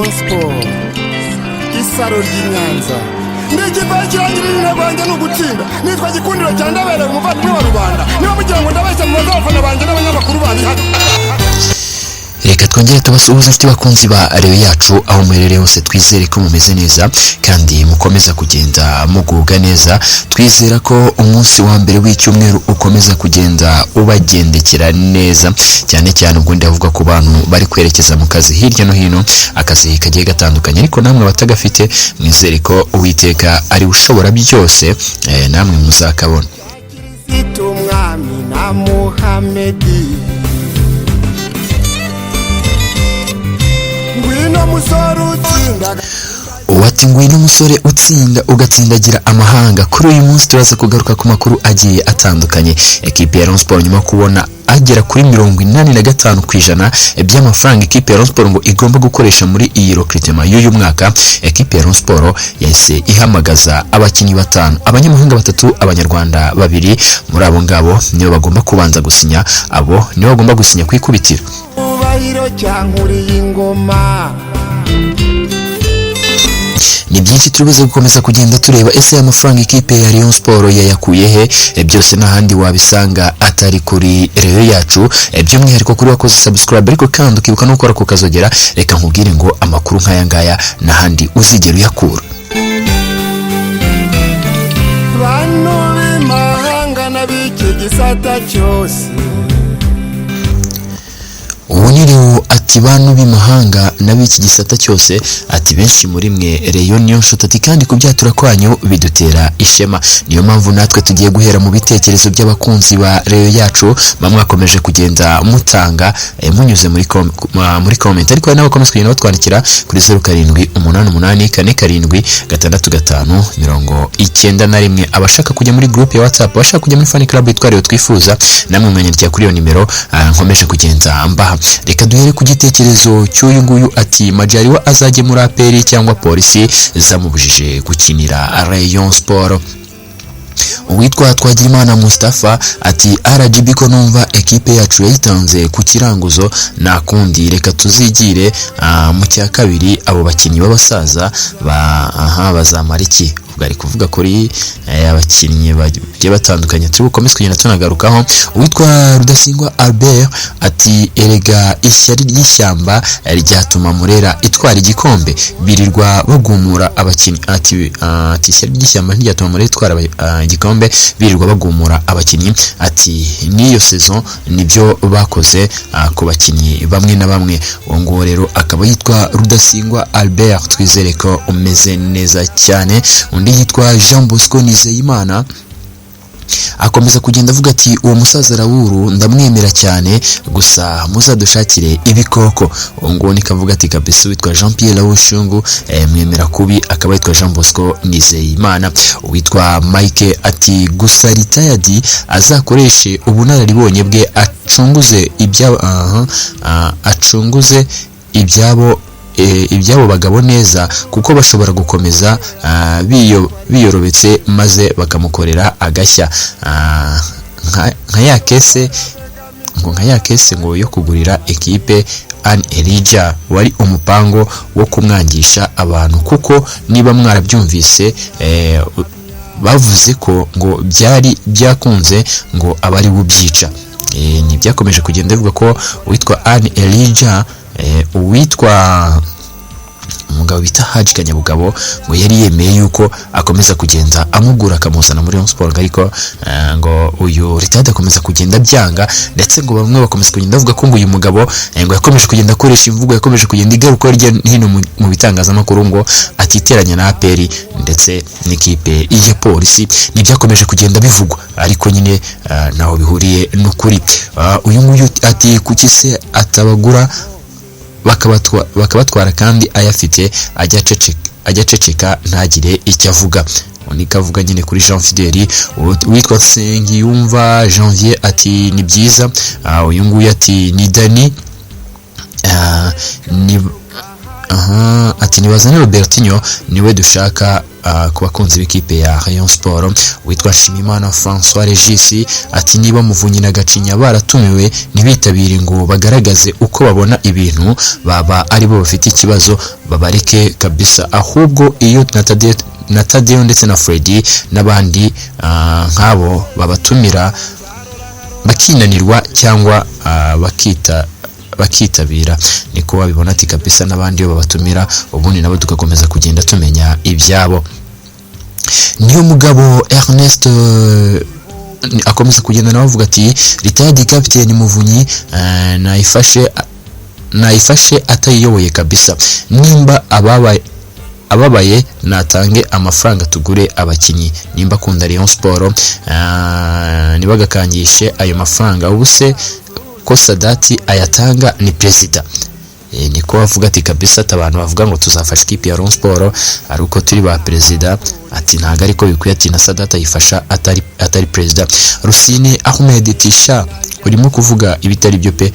Rayon Sport isaro ry'Inyanza n'ikipe kirangirira banje no gutsinda nitwa gikundiro cyane ndabere umuvandimwe wa rubanda niba mugira ngo ndabeshya mu bazafana banje n'abanyamakuru bari hano. Reka twongere tubasuhuze inshuti bakunzi ba Rayon yacu aho muherereye hose, twizere ko mumeze neza kandi mukomeza kugenda mugubwa neza. Twizera ko umunsi wa mbere w'icyumweru ukomeza kugenda ubagendekera neza, cyane cyane ubwo ndavuga ku bantu bari kwerekeza mu kazi hirya no hino, akazi kagiye gatandukanye, ariko namwe batagafite mwizere ko Uwiteka ari ushobora byose, namwe muzakabona. Umwami na Muhamedi Wati ngwino musore utsinda ugatsindagira amahanga. Kuri uyu munsi turaza kugaruka ku makuru agiye atandukanye. Ekipe ya Rayon Sport nyuma kubona agera kuri 85% by'amafaranga ekipe ya Rayon Sport ngo igomba gukoresha muri iyi recruitment y'uyu mwaka, ekipe ya Rayon Sport yahise ihamagaza abakinnyi 5, abanyamahanga 3, abanyarwanda 2. Muri abo ngabo nibo bagomba kubanza gusinya, abo nibo bagomba gusinya kwikubitira. Ni byinshi turubuze gukomeza kugenda tureba ese amafaranga ikipe ya Rayon Sport yayakuye he, byose n'ahandi wabisanga atari kuri Rayon yacu, by'umwihariko kuri wakoze subscribe ariko kandi ukibuka no gukora kukazogera. Reka nkubwire ngo amakuru nk'aya ngaya n'ahandi uzigera uyakura. Bano b'imahanga n'abiki gisata cyose Ubuniriho ati bantu b'imahanga n'abiki gisata cyose, ati benshi muri mwe Rayon niyo nshuti, ati kandi kubyatura kwanyu bidutera ishema. Niyo mpamvu natwe tugiye guhera mu bitekerezo by'abakunzi ba Rayon yacu, bamwe akomeje kugenda mutanga munyuze muri comment, ariko nawe komeza kugenda batwandikira kuri 0788466591. Abashaka kujya muri group ya WhatsApp, abashaka kujya muri fan club yitwa Rayon twifuza, namwe mwanyandikira kuri iyo nimero nkomeje kugenda mbaha. Reka duhere ku gitekerezo cy'uyu nguyu ati Majaliwa azajye muri APR cyangwa polisi zamubujije gukinira Rayon Sport. Uwitwa Twagirimana Mustafa ati RGB ko numva ekipe yacu yayitanze ku kiranguzo nakundi, reka tuzigire mu cya kabiri abo bakinnyi b'abasaza bazamara iki. Ari kuvuga kuri abakinnyi bagiye batandukanye turi bukomeze kugenda tunagarukaho. Uwitwa Rudasingwa Albert ati erega ishyari ry'ishyamba ryatuma Murera itwara igikombe, birirwa bagumura abakinnyi. Ati ishyari ry'ishyamba ryatuma Murera itwara igikombe, birirwa bagumura abakinnyi. Ati niyo saison nibyo bakoze ku bakinnyi bamwe na bamwe. Uwo nguwo rero akaba yitwa Rudasingwa Albert, twizere ko umeze neza cyane. Undi yitwa Jean Bosco Nizeyimana akomeza kugenda avuga ati uwo musaza Raoul ndamwemera cyane, gusa muzadushakire ibikoko. Ngo nikavuga ati kabisa witwa Jean Pierre Raoul Shungu mwemera kubi, akaba yitwa Jean Bosco Nizeyimana. Witwa Mike ati gusa retired azakoreshe ubunararibonye bwe acunguze ibyabo bagabo neza, kuko bashobora gukomeza biyorobetse maze bakamukorera agashya nka ya kese ngo yo kugurira ekipe An Elijah wari umupango wo kumwangisha abantu, kuko niba mwarabyumvise bavuze ko ngo byari byakunze ngo abari bubyica. Ni byakomeje kugenda bivuga ko witwa An Elijah uwitwa umugabo bita Haji Kanyabugabo ngo yari yemeye yuko akomeza kugenda amugura akamuzana muri Rayon Sport, ariko ngo uyu Ritade akomeza kugenda byanga, ndetse ngo bamwe bakomeza kugenda bavuga ko ngo uyu mugabo ngo yakomeje kugenda akoresha imvugo, yakomeje kugenda igaruka hirya hino mu bitangazamakuru ngo atiteranya na APR ndetse n'ikipe ya polisi. Nibyakomeje kugenda bivugwa, ariko nyine naho bihuriye n'ukuri. Uyu nguyu ati kuki se atabagura bakabatwara kandi ayafite ajya ceceka ntagire icyo avuga. Nikavuga nyine kuri Jean Fideli. Witwa Sengiyumva Janvier ati ni byiza. Uyu nguyu ati ni Dani ati nibazane Robertinho niwe dushaka ku bakunzi b'ikipe ya Rayon Sport witwa Shimimana François Regis ati niba Muvunyi na Gacinya baratumiwe ntibitabire ngo bagaragaze uko babona ibintu baba ari bo bafite ikibazo babareke kabisa ahubwo iyo na Tadeo ndetse na Freddy n'abandi nk'abo babatumira bakinanirwa cyangwa bakitabira niko babibona ati kabisa n'abandi babatumira ubundi nabo tugakomeza kugenda tumenya ibyabo. Niyo mugabo Ernest akomeza kugenda nawe avuga ati retired captain Muvunyi nayifashe atayiyoboye kabisa nimba ababaye natange amafaranga tugure abakinyi nimba akunda Rayon Sport nibagakangishe ayo mafaranga ubuse ko Sadati ayatanga ni president niko bavuga ati kabisa abantu bavuga ngo tuzafasha ikipe ya Rayon Sport ari uko turi ba president ati ntago ariko bikwiye ati na Sadati ayifasha atari president. Rusine Ahmed Tisha urimo kuvuga ibitari byo pe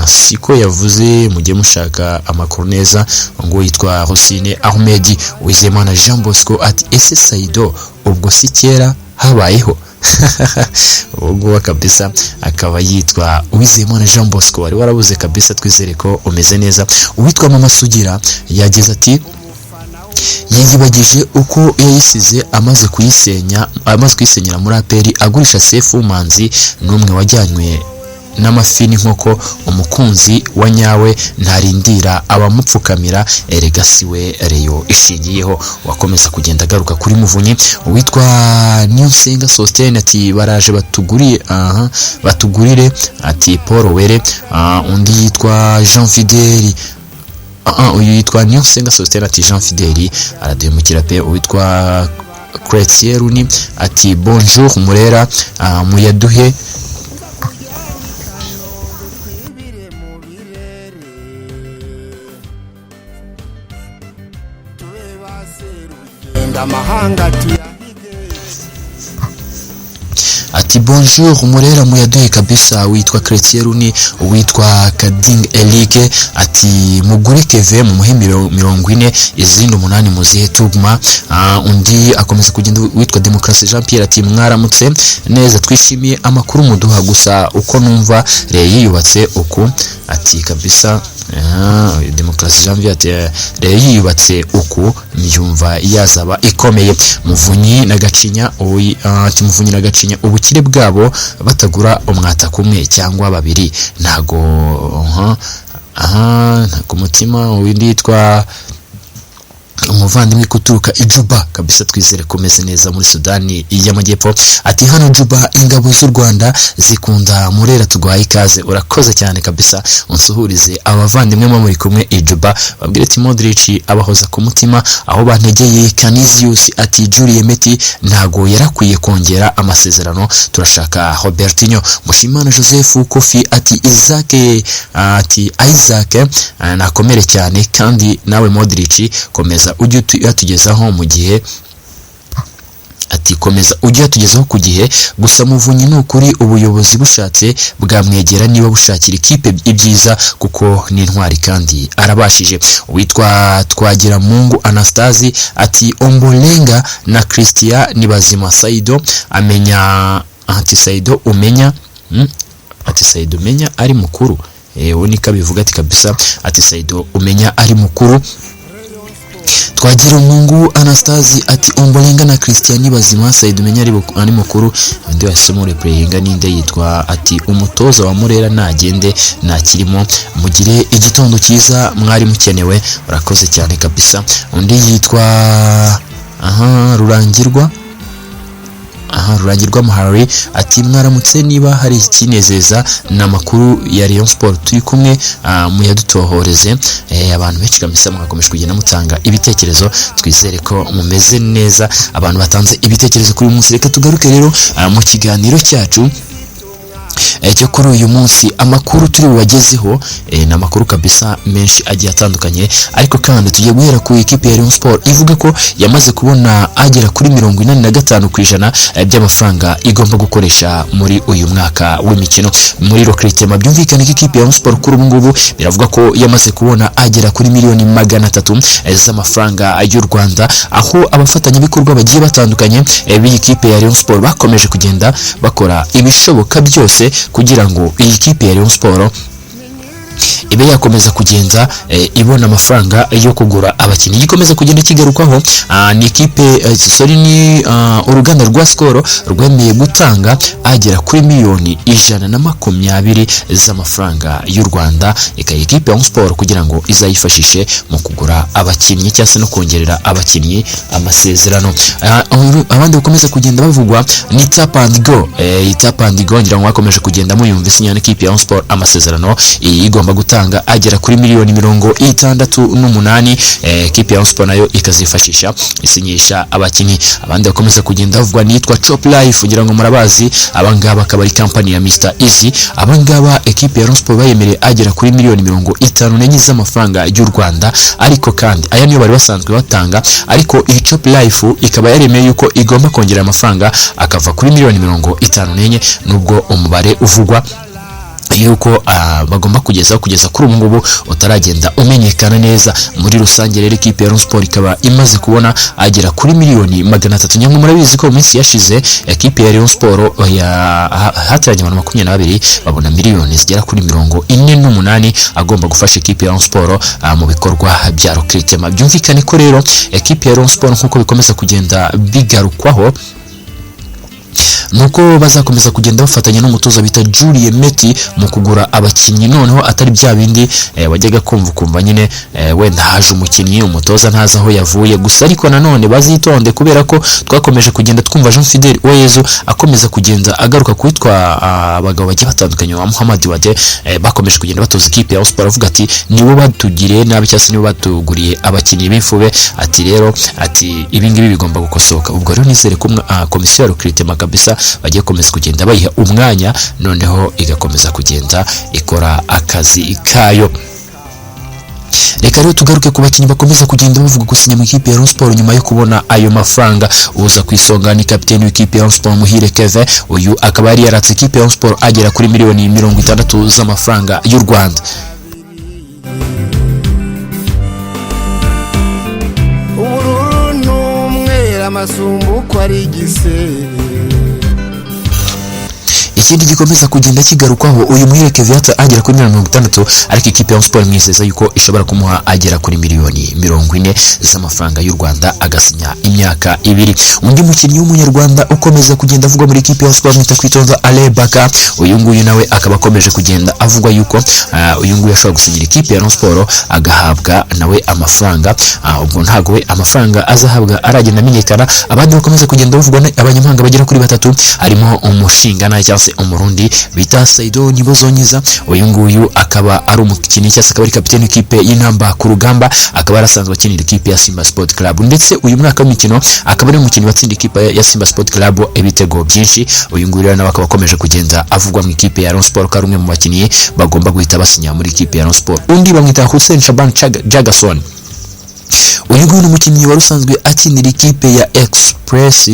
siko yavuze mujye mushaka amakuru neza ngo yitwa Rusine Ahmed Uwizeyimana Jean Bosco ati ese Saido ubwo si kera habayeho ubwo kabisa akaba yitwa Uwizeyimana Jean Bosco wari warabuze kabisa twizere ko umeze neza. Uwitwa Mama Sugira yageze ati yiyibagije uko yayisize amaze kuyisenyera muri aperi agurisha Sefu Manzi n'umwe wajyanywe n'amafini nk'uko umukunzi wa nyawe ntarindira abamupfukamira erega siwe Reyo ishingiyeho. Wakomeza kugenda agaruka kuri Muvunyi. Uwitwa Niyonsenga Sostene ati baraje batugurire ati Paul Were. Undi yitwa Jean Fideli uyu yitwa Niyonsenga Sostene ati Jean Fideli arademukira pe. Uwitwa Cretieruni ati bonjour Murera muyaduhe ati bonjour Murera muyaduhe kabisa. Witwa Cretieruni witwa Kading Elike ati mugure Keve mu muhe 40 izindi 8 muzihe Tugma. Undi akomeza kugenda witwa Demokrasi Jean Pierre ati mwaramutse neza twishimiye amakuru muduha gusa uko numva yiyubatse uku ati kabisa Demokrasi Jean Pierre ati yiyubatse uku myumva yazaba ikomeye. Muvunyi na Gacinya ati Muvunyi na Gacinya ubukire bwabo batagura umwata kumwe cyangwa babiri ntago ku mutima winditwa umuvandimwe kuturuka ijuba kabisa twizere komeze neza muri Sudani y'Amajyepfo ati hano Juba ingabo z'u Rwanda zikunda Murera tugwaye ikaze. Urakoze cyane kabisa unsuhurize abavandimwe muri kumwe ijuba babwire ati Modric abahoza ku mutima aho bantegeye. Canisius ati Julie Meti ntago yarakwiye kongera amasezerano turashaka Robertinho. Mushimana Joseph Kofi ati Isaac nakomere cyane kandi nawe Modric komeza ujye yatugezaho mu gihe ati komeza ujye yatugezaho ku gihe gusa Muvunyi n'ukuri ubuyobozi bushatse bwamwegera niba bushakira ikipe ibyiza kuko ni intwari kandi arabashije. Witwa Twagira Mungu Anastazi ati Ombolenga na Christian nibazima Saido amenya ati Saido umenya ati Saido umenya ari mukuru unika bivuga ati kabisa ati Saido umenya ari mukuru. Twagira Mungu Anastazi ati Ombolenga na Christian bazima Saido umenya ari mukuru. Ndi wasemo replayinga ninde yitwa ati umutoza wa Murera nagende nakirimo mugire igitondo cyiza mwari mukenewe urakoze cyane kabisa. Undi yitwa Rurangirwa Muhari ati mwaramutse niba hari ikinezeza n'amakuru ya Rayon Sport turi kumwe muyadutohoreze. Abantu benshi kamisa mwakomeje kugenda mutanga ibitekerezo twizere ko mumeze neza abantu batanze ibitekerezo kuri uyu munsi. Reka tugaruke rero mu kiganiro cyacu cyo kuri uyu munsi amakuru turi bubagezeho ni amakuru kabisa menshi agiye atandukanye, ariko kandi tugiye guhera ku ikipe ya Rayon Sport ivuga ko yamaze kubona agera kuri 45% by'amafaranga igomba gukoresha muri uyu mwaka w'imikino muri recruitment. Byumvikana ko ikipe ya Rayon Sport kuri ubu ngubu biravuga ko yamaze kubona agera kuri miliyoni 300 z'amafaranga y'u Rwanda, aho abafatanyabikorwa bagiye batandukanye b'iyi kipe ya Rayon Sport bakomeje kugenda bakora ibishoboka byose kugira ngo iyi kipe ya Rayon Sport ibe yakomeza kugenda ibona amafaranga yo kugura abakinnyi. Gikomeza kugenda kigarukwaho ni ikipe ni uruganda rwa Skol rwemeye gutanga agera kuri miliyoni 120 z'amafaranga y'u Rwanda ikaye ikipe ya Sport kugira ngo izayifashishe mu kugura abakinnyi cyangwa se no kongerera abakinnyi amasezerano. Abandi bakomeza kugenda bavugwa ni Tap and Go ngira ngo bakomeje kugenda muyumvise nyane ikipe ya Sport amasezerano igomba gutanga agera kuri miliyoni 68 ikipe ya Sport nayo ikazifashisha isinyisha abakinnyi. Abandi bakomeza kugenda bavugwa nitwa Chop Life kugira ngo murabazi abangaba akaba ari company ya Mr Easy. Abangaba ikipe ya Sport bayemereye agera kuri miliyoni 54 z'amafaranga y'u Rwanda, ariko kandi aya niyo bari basanzwe batanga, ariko iyi Chop Life ikaba yaremeye yuko igomba kongera amafaranga akava kuri miliyoni 54 nubwo umubare uvugwa yuko bagomba kugeza kuri ubu ngubu utaragenda umenyekana neza. Muri rusange rero ikipe ya Rayon Sport ikaba imaze kubona agera kuri miliyoni 300. Nyamwe murabizi ko mu minsi yashize ikipe ya Rayon Sport hatiranye abantu 22 babona miliyoni zigera kuri 48 agomba gufasha ikipe ya Rayon Sport mu bikorwa bya recruitment. Byumvikane ko rero ikipe ya Rayon Sport nkuko bikomeza kugenda bigarukwaho nuko bazakomeza kugenda bafatanya n'umutoza bita Julie Meti mu kugura abakinnyi, noneho atari bya bindi wajyaga kumva nyine wenda haje umukinnyi umutoza ntaza aho yavuye gusa, ariko nanone bazitonde kubera ko twakomeje kugenda twumva Jean Fidel Oyezo akomeza kugenda agaruka kwitwa abagabo bagiye batandukanye wa Muhammad Wade bakomeje kugenda batoza ikipe ya Sport avuga ati nibo batugiriye nabi cyangwa se nibo batuguriye abakinnyi b'imfube, ati rero ati ibingibi bigomba gukosoka. Ubwo rero nizere ko komisiyo ya recruitment kabisa bagiye komeza kugenda bayiha umwanya, noneho igakomeza kugenda ikora akazi kayo. Reka rero tugaruke ku bakinnyi bakomeza kugenda bavuga gusinya mu ikipe ya Rayon Sport nyuma yo kubona ayo mafaranga. Uza kwisonga ni kapiteni w'ikipe ya Rayon Sport Muhire Kevin, uyu akaba yari yaratse ikipe ya Rayon Sport agera kuri miliyoni 60 z'amafaranga y'u Rwanda. Ubururu n'umwera amasumbu ko ari igisebe. Ikindi gikomeza kugenda kigarukwaho uyu Muhire Kevin agera kuri 60, ariko ikipe ya Sport mwizeza yuko ishobora kumuha agera kuri miliyoni 40 z'amafaranga y'u Rwanda agasinya imyaka 2. Undi mukinnyi w'umunyarwanda ukomeza kugenda avugwa muri ikipe ya Sport mwita kwitonda Ale Baka, uyu nguyu nawe akaba akomeje kugenda avugwa yuko uyu nguyu ashobora gusinyira ikipe ya Sport agahabwa nawe amafaranga. Ubwo ntago we amafaranga azahabwa aragenda amenyekana. Abandi bakomeza kugenda bavugwa abanyamahanga bagera kuri 3 harimo umushingana cyangwa Umurundi bita Saido Nibozonyiza, uyu nguyu akaba ari umukinnyi cyangwa akaba ari kapiteni w'ikipe y'intamba ku rugamba, akaba arasanzwe akinira ikipe ya Simba Sport Club, ndetse uyu mwaka w'imikino akaba ari umukinnyi watsinda ikipe ya Simba Sport Club ibitego byinshi. Uyu nguyu nawe akaba akomeje kugenda avugwa mu ikipe ya Rayon Sport ko ari umwe mu bakinnyi bagomba guhita basinya muri ikipe ya Rayon Sport. Undi bamwita Hussein Shaban Jagason, uyu nguyu ni umukinnyi wari usanzwe akinira ikipe ya Express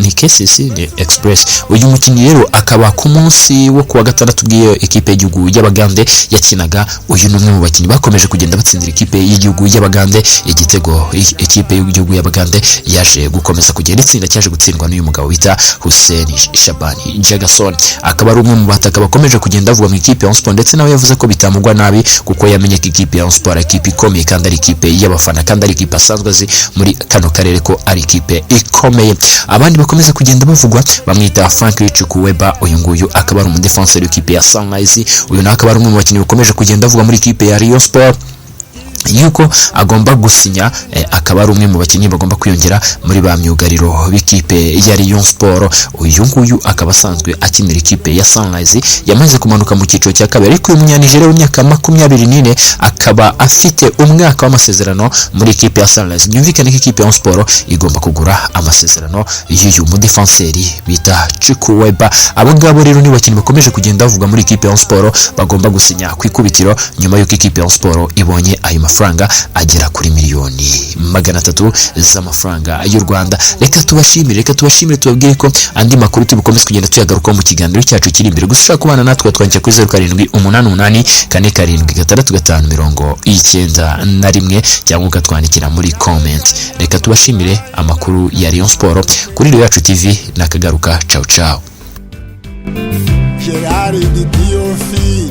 ni KCC ni Express. Uyu mukinnyi rero akaba ku munsi wo kuwa gatandatu bw'iyo ikipe y'igihugu y'Abagande yakinaga. Uyu ni umwe mu bakinnyi bakomeje kugenda batsindira ikipe y'igihugu y'Abagande igitego. Ikipe y'igihugu y'Abagande yaje gukomeza kugenda itsinda cyaje gutsindwa n'uyu mugabo bita Hussein Shaban Jagason, akaba ari umwe mu bataka bakomeje kugenda avuga mu ikipe ya Sport, ndetse nawe yavuze ko bitamugwa nabi kuko yamenye ko ikipe ya Sport ari ikipe ikomeye kandi ari ikipe y'abafana kandi ari ikipe asanzwe azi muri kano karere ko ari ikipe ikomeye. Abandi bakomeza kugenda bavugwa bamwita Frank Chukwuemba, uyu nguyu akaba ari umudefenseur w'ikipe ya Sunrise. Uyu nawe akaba ari umwe mu bakinnyi bakomeje kugenda avuga muri ikipe ya Rayon Sport. yuko agomba gusinya akaba ari umwe mu bakinnyi bagomba kwiyongera muri ba myugariro b'ikipe ya Rayon Sport. Uyu nguyu akaba asanzwe akinira ikipe ya Sunrise yamaze kumanuka mu cyiciro cya kabiri, ariko uyu munyanijere w'imyaka 24 akaba afite umwaka w'amasezerano muri ikipe ya Sunrise. Byumvikane ko ikipe ya Rayon Sport igomba kugura amasezerano y'uyu mu defenseri bita Chukwuemeka. Abo ngabo rero ni bakinnyi bakomeje kugenda bavuga muri ikipe ya Rayon Sport bagomba gusinya ku ikubitiro, nyuma y'uko ikipe ya Rayon Sport ibonye ayo mafaranga agera kuri miliyoni 300 z'amafaranga y'u Rwanda. Reka tubashimire tubabwire ko andi makuru tubikomeza kugenda tuyagaruka mu kiganiro cyacu kiri imbere. Gusa ushaka kubana natwe twandikira kuri 0788476591 cyangwa ukatwandikira muri comment. Reka tubashimire, amakuru ya Rayon Sport kuri Radio Yacu TV nakagaruka. Ciao ciao. Gerard Diofi